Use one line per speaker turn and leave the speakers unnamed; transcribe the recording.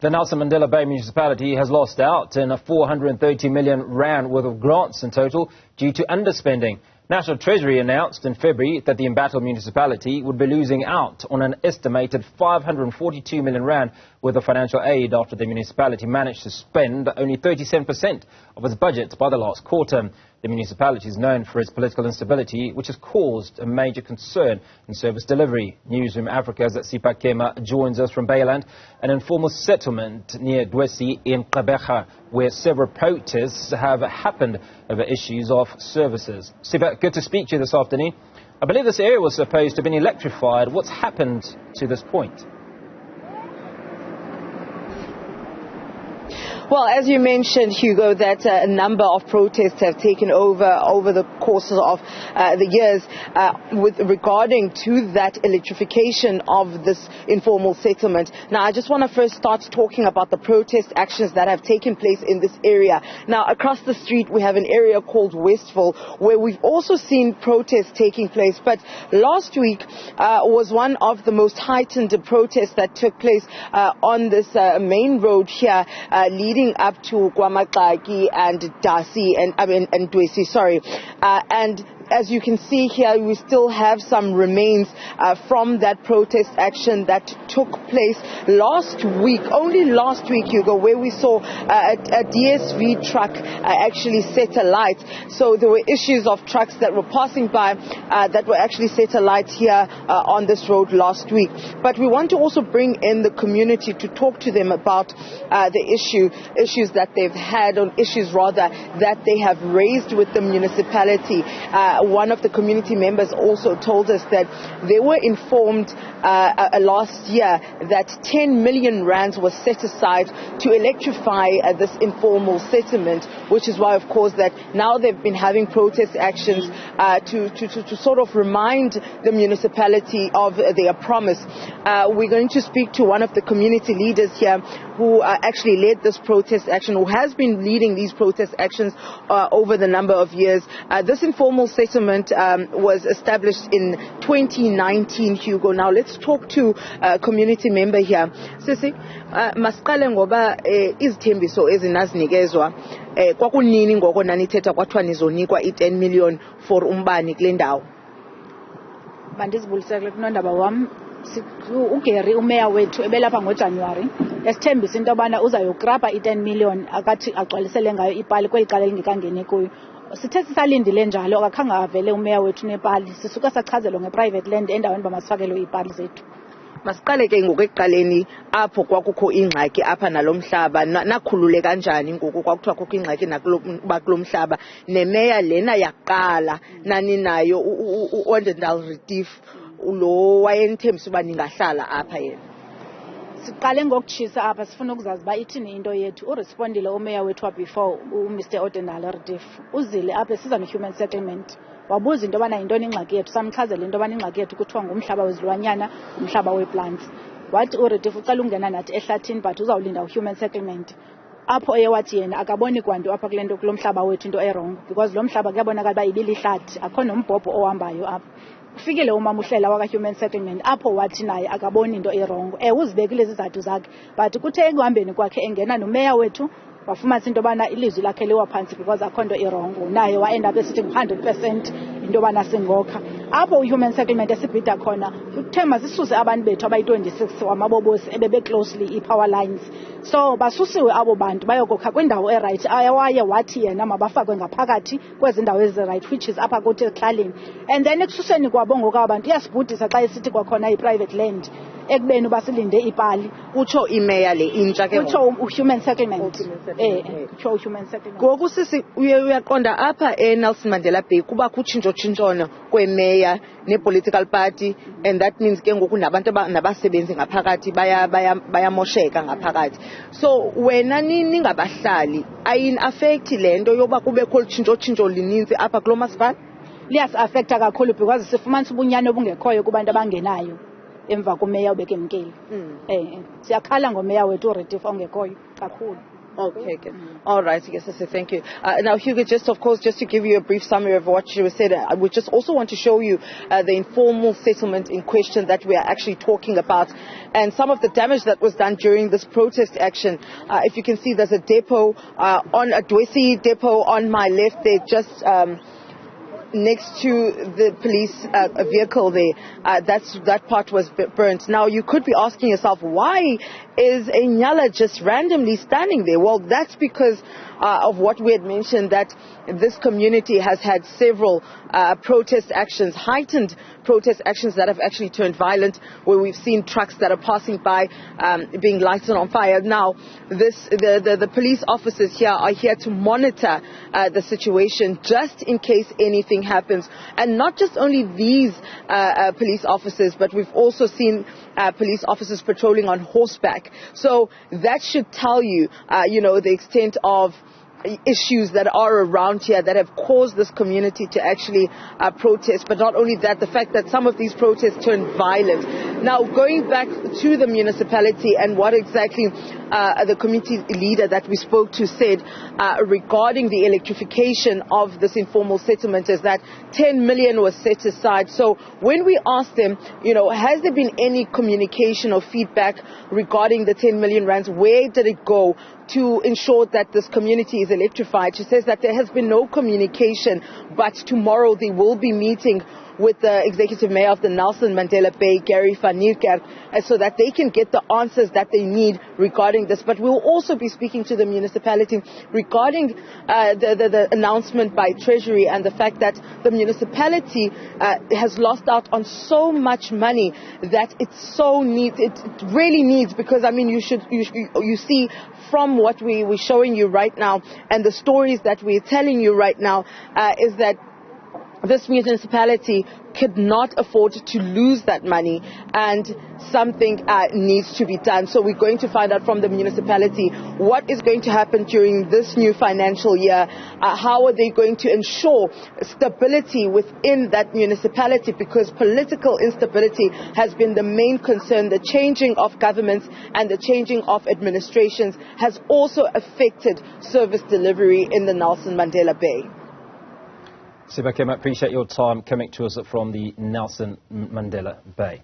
The Nelson Mandela Bay Municipality has lost out in 430 million rand worth of grants in total due to underspending. National Treasury announced in February that the embattled municipality would be losing out on an estimated 542 million rand worth of financial aid after the municipality managed to spend only 37% of its budget by the last quarter. The municipality is known for its political instability, which has caused a major concern in service delivery. Newzroom Afrika's Sipha Kema joins us from Bayland, an informal settlement near Dwesi in Gqeberha, where several protests have happened over issues of services. Sipha, good to speak to you this afternoon. I believe this area was supposed to have been electrified. What's happened to this point?
Well, as you mentioned, Hugo, that a number of protests have taken over the course of the years with regarding to that electrification of this informal settlement. Now, I just want to first start talking about the protest actions that have taken place in this area. Now, across the street, we have an area called Westville, where we've also seen protests taking place. But last week was one of the most heightened protests that took place on this main road here, leading up to Kwamaqaki and Dwesi and Dwesi, sorry. And as you can see here, we still have some remains from that protest action that took place last week, only last week, Hugo, where we saw a DSV truck actually set alight. So there were issues of trucks that were passing by that were actually set alight here on this road last week. But we want to also bring in the community to talk to them about the issues that they've had, or issues rather that they have raised with the municipality. One of the community members also told us that they were informed last year that 10 million rands was set aside to electrify this informal settlement, which is why, of course, that now they've been having protest actions to sort of remind the municipality of their promise. We're going to speak to one of the community leaders here who actually led this protest action, who has been leading these protest actions over the number of years. This informal settlement was established in 2019, Hugo. Now let's talk to a community member here. Sisi, masiqale ngoba izithembiso ezinazinekezwa kwakunini ngoko nanithetha kwathiwa nizonikwa i10 million for umbani kule ndawo.
Bandizibulisele kunondaba wami. Ugqeberha umeya wethu ebelapha ngoJanuary esithembisa into yobana uzayograbha i10 million akathi agcwalisele ngayo ipali kweli cala lingekangeni kuyo. Sithe sisalindile njalo akakhange avele umeya wethu nepali, sisuka sachazelwa ngeprivate land endaweni bamasifakelwe ipali zethu.
Masiqale ke ngokuqaleni apho kwakukho ingxaki apha nalomhlaba, nakhulule kanjani ngoku kwakuthiwa kukho ingxaki nakulomhlaba nemeya lena yaqala nani nayo uOndendal Retief lo wayenithembisa uba ningahlala apha yena.
Siqale ngokutshisa apha sifuna ukuzazi uba ithini into yethu. Urespondile umeya wethu before uMr Ondendal Retief uzile apha siza no-human settlement, wabuza into yobana yintoni ingxaki yethu, samchazela into yobana ingxaki yethu kuthiwa ngumhlaba wezilwanyana, umhlaba weplants. Wathi uRetief ucela ungena nathi ehlathini but uzawulinda u-human settlement. Apho eye wathi yena akaboni kwanto apha kule nto kulo mhlaba wethu into erong, because lo mhlaba kuyabonakala uba ibilihlathi, akho nombhobho ohambayo apha. Kufikile umama uhlela waka-human settlement apho wathi naye akaboni into erongo. Uzibekile izizathu zakhe, but kuthe ekuhambeni kwakhe engena nomeya wethu wafumanisa into yobana ilizwi lakhe liwa phantsi because akho nto irongo, naye waenda up esithi 100% into yobana singokha. Apho u-human settlement esibhida khona uthe masisuse abantu bethu abayi-26 wamabobosi ebebe closely i-power lines. So basusiwe abo bantu bayokokha kwindawo eright ayawaye wathi yena mabafakwe ngaphakathi kwezi ndawo ezi-right, which is apha kuthi ekuhlaleni. And then ekususeni kwabo ngoku abantu iyasibhudisa xa isithi kwakhona i-private land ekubeni basilinde ipali.
Utsho imeya le intsha ke
utsho u-human settlement. Utsho u-human settlement.
Ngoku sisi uyaqonda apha eNelson Mandela Bay kuba kutshintsho-tshintshono kwemeya ne-political party, and that means ke ngoku nabantu nabasebenzi ngaphakathi bayamosheka ngaphakathi. So wena ningabahlali ayini-affect le nto yoba kubekho tshintsho-tshintsho lininzi apha kulo masipala?
Liyasi-affecta kakhulu because sifumanisa ubunyani obungekhoyo kubantu abangenayo emva komeya ubeke mkeli. Siyakhala ngomeya wethu uRetief ongekhoyo kakhulu.
Okay, good. All right, yes, I say thank you. Now, Hugo, just to give you a brief summary of what you said, I would just also want to show you the informal settlement in question that we are actually talking about, and some of the damage that was done during this protest action. If you can see, there's a depot on a Dwesi depot on my left there, just next to the police vehicle there. That part was burnt. Now, you could be asking yourself, why is a Nyala just randomly standing there? Well, that's because of what we had mentioned, that this community has had several protest actions, heightened protest actions that have actually turned violent, where we've seen trucks that are passing by being lighted on fire. Now, the police officers here are here to monitor the situation just in case anything happens. And not just only these police officers, but we've also seen police officers patrolling on horseback. So that should tell you, the extent of issues that are around here that have caused this community to actually protest. But not only that, the fact that some of these protests turned violent. Now, going back to the municipality and what exactly the community leader that we spoke to said regarding the electrification of this informal settlement is that 10 million was set aside. So when we asked them, has there been any communication or feedback regarding the 10 million rands? Where did it go to ensure that this community is electrified? She says that there has been no communication, but tomorrow they will be meeting with the executive mayor of the Nelson Mandela Bay, Gqeberha, so that they can get the answers that they need regarding this. But we'll also be speaking to the municipality regarding the announcement by Treasury and the fact that the municipality has lost out on so much money that it really needs, because you see from what we're showing you right now and the stories that we're telling you right now is that this municipality could not afford to lose that money, and something needs to be done. So we're going to find out from the municipality what is going to happen during this new financial year. How are they going to ensure stability within that municipality, because political instability has been the main concern. The changing of governments and the changing of administrations has also affected service delivery in the Nelson Mandela Bay.
Sipha, Kema, appreciate your time coming to us from the Nelson Mandela Bay.